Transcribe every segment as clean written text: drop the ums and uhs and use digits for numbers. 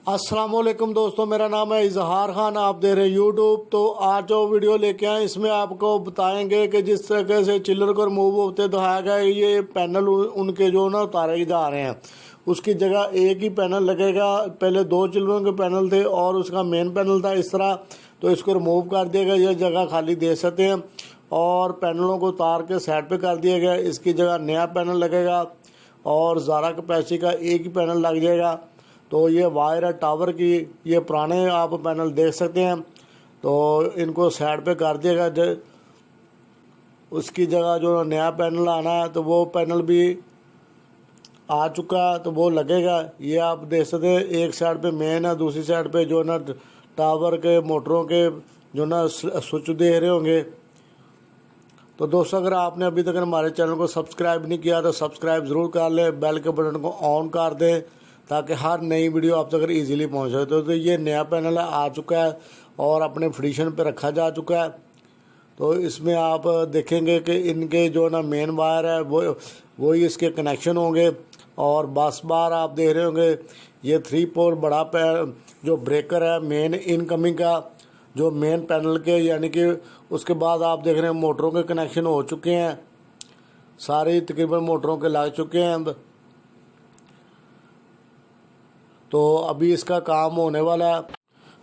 अस्सलाम वालेकुम दोस्तों, मेरा नाम है इजहार खान। आप दे रहे हैं यूट्यूब। तो आज जो वीडियो लेके आए इसमें आपको बताएंगे कि जिस तरह से चिल्लर को रिमूव होते दिखाया गया, ये पैनल उनके जो ना उतारे जा रहे हैं, उसकी जगह एक ही पैनल लगेगा। पहले दो चिल्लरों के पैनल थे और उसका मेन पैनल था इस तरह, तो इसको रिमूव कर दिया गया। यह जगह खाली दे सकते हैं और पैनलों को उतार के साइड पे कर दिया गया। इसकी जगह नया पैनल लगेगा और ज़ारा कैपेसिटी का एक ही पैनल लग जाएगा। तो ये वायर है टावर की, ये पुराने आप पैनल देख सकते हैं। तो इनको साइड पे कर दिएगा। उसकी जगह जो नया पैनल आना है तो वो पैनल भी आ चुका है, तो वो लगेगा। ये आप देख सकते हैं, एक साइड पे मेन है, दूसरी साइड पे जो ना टावर के मोटरों के जो ना स्विच दे रहे होंगे। तो दोस्तों, अगर आपने अभी तक हमारे चैनल को सब्सक्राइब नहीं किया तो सब्सक्राइब ज़रूर कर लें, बेल के बटन को ऑन कर दें ताकि हर नई वीडियो आप तक ईजिली पहुंच सके। तो ये नया पैनल आ चुका है और अपने फिटिशन पे रखा जा चुका है। तो इसमें आप देखेंगे कि इनके जो ना मेन वायर है वही इसके कनेक्शन होंगे। और बस बार आप देख रहे होंगे, ये 3 पोल बड़ा जो ब्रेकर है मेन इनकमिंग का, जो मेन पैनल के, यानी कि उसके बाद आप देख रहे हैं मोटरों के कनेक्शन हो चुके हैं। सारी तकरीबन मोटरों के लग चुके हैं। तो अभी इसका काम होने वाला है।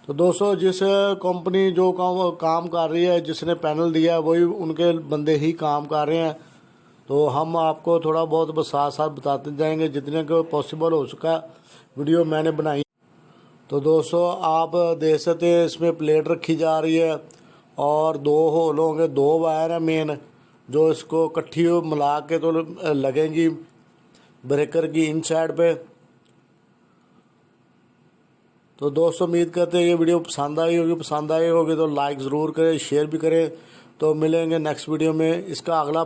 तो दोस्तों, जिस कंपनी जो काम कर रही है, जिसने पैनल दिया है, वही उनके बंदे ही काम कर रहे हैं। तो हम आपको थोड़ा बहुत साथ साथ बताते जाएंगे जितने को पॉसिबल हो सका वीडियो मैंने बनाई। तो दोस्तों, आप देख सकते हैं इसमें प्लेट रखी जा रही है और 2 होल होंगे, 2 वायर है मेन, जो इसको इकट्ठी मिला के तो लगेंगी ब्रेकर की इन साइड पे। तो दोस्तों, उम्मीद करते हैं ये वीडियो पसंद आई होगी तो लाइक ज़रूर करें, शेयर भी करें। तो मिलेंगे नेक्स्ट वीडियो में। इसका अगला